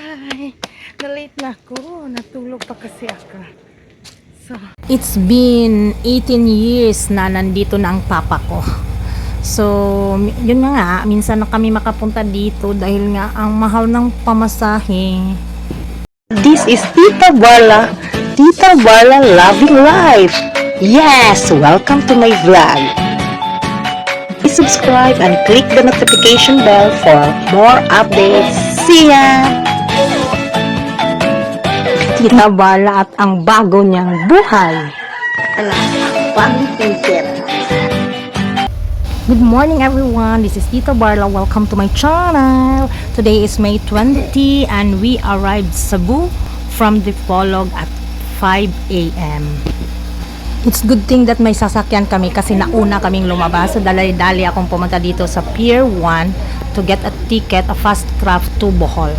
Hi! Na-late na ako. Natulog pa kasi ako. So, It's been 18 years na nandito na ang papa ko. So, yun nga, minsan na kami makapunta dito dahil nga ang mahal ng pamasahe. This is Tita Barla. Tita Barla Loving Life. Yes, welcome to my vlog. Please subscribe and click the notification bell for more updates. See ya! Tita Barla at ang bago niyang buhay. Bagong ticket. Good morning everyone, this is Tita Barla. Welcome to my channel. Today is May 20 and we arrived Cebu from Dipolog at 5 a.m. It's good thing that may sasakyan kami kasi nauna kaming lumabas. So dali-dali akong pumunta dito sa Pier 1 to get a ticket, a fast craft to Bohol.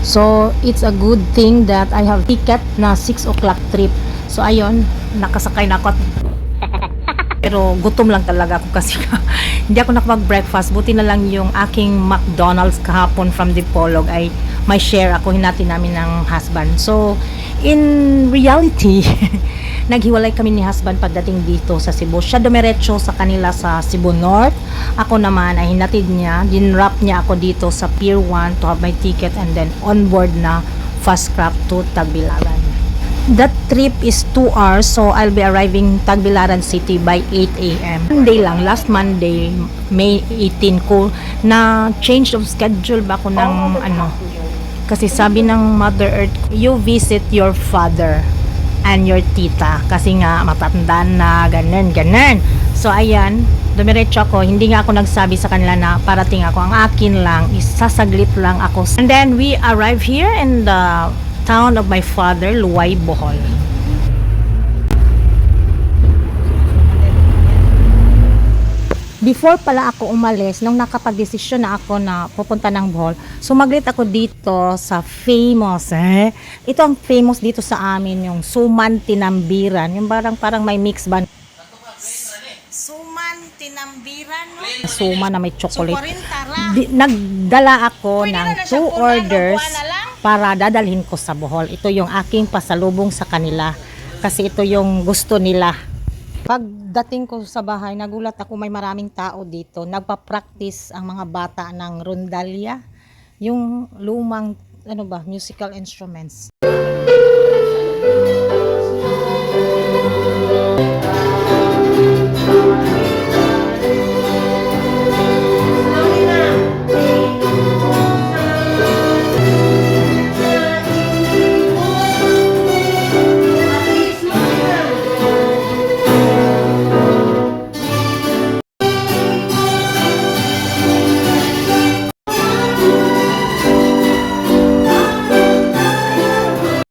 So it's a good thing that I have ticket na 6 o'clock trip. So ayun, nakasakay na ako. Pero gutom lang talaga ako kasi hindi ako nakapag-breakfast. Buti na lang yung aking McDonald's kahapon from Dipolog ay may share ako, hinati namin ng husband. So, in reality, naghiwalay kami ni husband pagdating dito sa Cebu. Siya dumiretso sa kanila sa Cebu North. Ako naman ay hinatid niya, dinrap niya ako dito sa Pier 1 to have my ticket and then on board na fast craft to Tagbilaran. That trip is 2 hours, so I'll be arriving Tagbilaran City by 8 a.m. Monday lang, last Monday, May 18 ko, na change of schedule ba ako ng kasi sabi ng Mother Earth, you visit your father and your tita, kasi nga matatandaan na, ganun. So ayan, dumiretso ako, hindi nga ako nagsabi sa kanila na parating ako, ang akin lang, isasaglit lang ako. And then we arrive here in the town of my father, Luay, Bohol. Before pala ako umalis, nung nakapag-desisyon na ako na pupunta ng Bohol, sumaglit ako dito sa famous, ito ang famous dito sa amin, yung Suman Tinambiran, yung parang may mix ba? Suman, tinambiran, no? Suma na may chocolate. So, 40 Nagdala ako Pwede ng na siya 2 kunan, orders upuan na lang. para dadalhin ko sa Bohol. Ito yung aking pasalubong sa kanila kasi ito yung gusto nila. Pagdating ko sa bahay, nagulat ako, may maraming tao dito. Nagpa-practice ang mga bata ng rondalya, yung lumang musical instruments.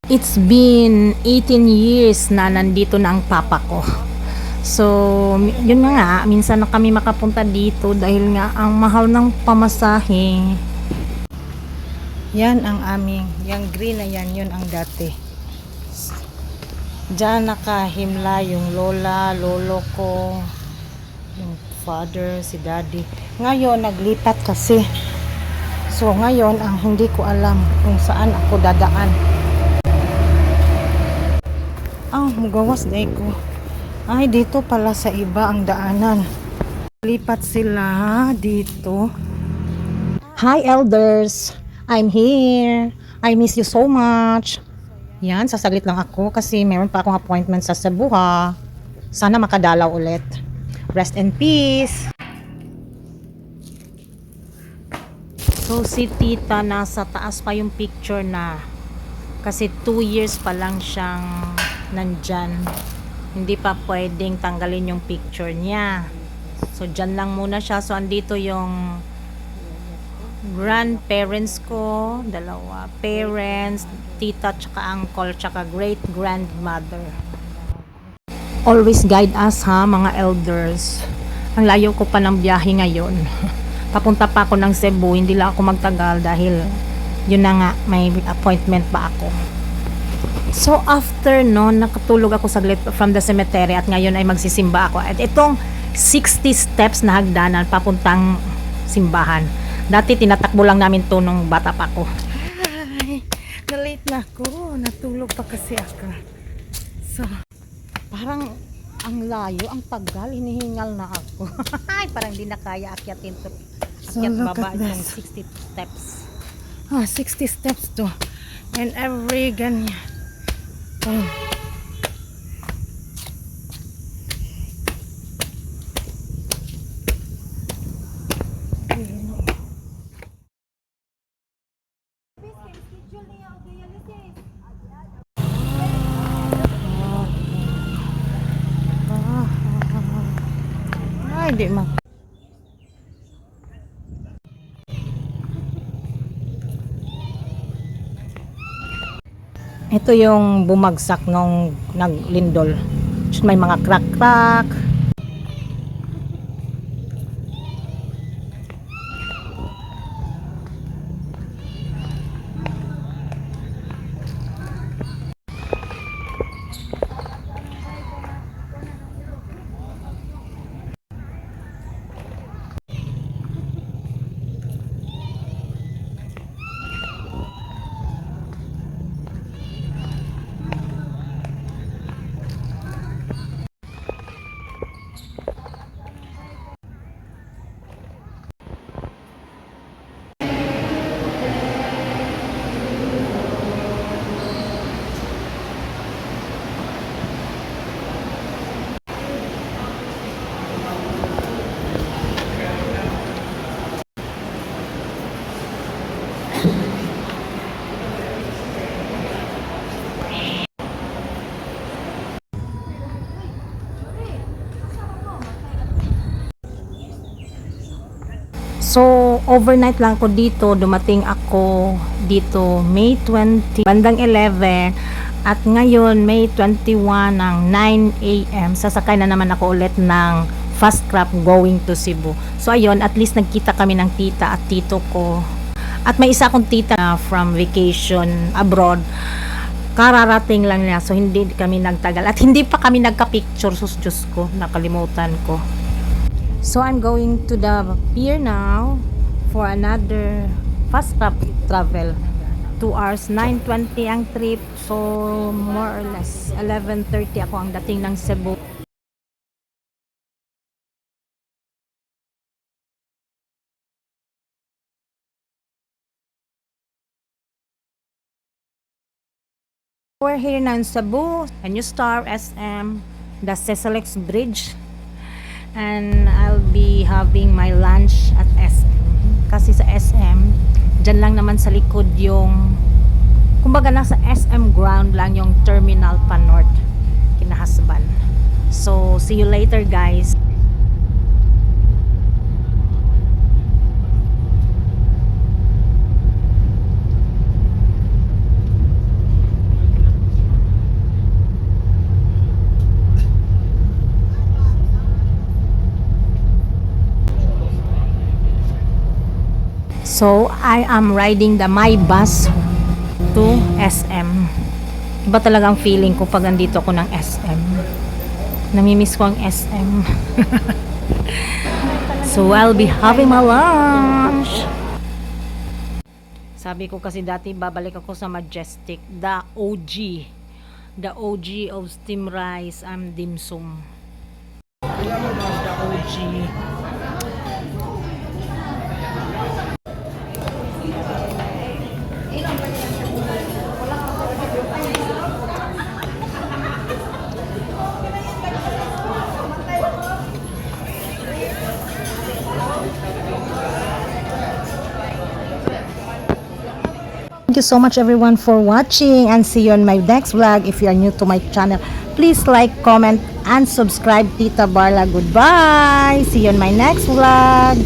It's been 18 years na nandito na ang papa ko. So, yun nga, minsan na kami makapunta dito dahil nga ang mahal ng pamasahe. Yan ang aming, yung green na yan, yun ang dati. Diyan nakahimla yung lola, lolo ko, yung father, si daddy. Ngayon, naglipat kasi. So, ngayon, ang hindi ko alam kung saan ako dadaan. Mugawas day ko. Ay, dito pala sa iba ang daanan. Lipat sila dito. Hi elders, I'm here. I miss you so much. Yan, sasaglit lang ako kasi meron pa akong appointment sa Cebu ha. Sana makadalaw ulit. Rest in peace. So si tita nasa taas pa yung picture na kasi 2 years pa lang siyang nandyan, hindi pa pwedeng tanggalin yung picture niya. So dyan lang muna siya. So andito yung grandparents ko, dalawa, parents, tita tsaka uncle tsaka great grandmother. Always guide us ha mga elders. Ang layo ko pa ng biyahe ngayon. Papunta pa ako ng Cebu, hindi lang ako magtagal dahil yun na nga, may appointment pa ako. So after noon, nakatulog ako saglit from the cemetery at ngayon ay magsisimba ako. At itong 60 steps na hagdanan papuntang simbahan. Dati tinatakbo lang namin to nung bata pa ako. Ay, na-late na ako. Natulog pa kasi ako. So, Parang ang layo, ang tagal, hinihingal na ako. Ay, parang di na kaya akyatin to. So, Akyat look baba at yung this. 60 steps. 60 steps to. And every ganyan. Oh. Ay, di ma. Ito yung bumagsak nung naglindol. May mga crack-crack. So, overnight lang ako dito. Dumating ako dito May 20, bandang 11. At ngayon, May 21 ng 9 a.m. Sasakay na naman ako ulit ng fast crab going to Cebu. So, ayun, at least nagkita kami ng tita at tito ko. At may isa akong tita na from vacation abroad. Kararating lang niya. So, hindi kami nagtagal. At hindi pa kami nagka-picture. Sus, Diyos ko, nakalimutan ko. So I'm going to the pier now for another fast travel. 2 hours, 9:20 ang trip. So more or less 11:30 ako ang dating ng Cebu. We're here now in Cebu, a new star SM, the Cecilix Bridge. And I'll be having my lunch at SM. Kasi sa SM, dyan lang naman sa likod yung, kumbaga nasa SM ground lang yung terminal pa north, kinahasban. So, see you later guys. So, I am riding the My Bus to SM. Iba talagang feeling ko pag nandito ako ng SM. Namimiss ko ang SM. So, I'll be having my lunch. Sabi ko kasi dati babalik ako sa Majestic, the OG. The OG of steam rice and dim sum. The OG. Thank you so much everyone for watching, and see you on my next vlog. If you are new to my channel, please like, comment, and subscribe. Tita Barla, goodbye. See you on my next vlog.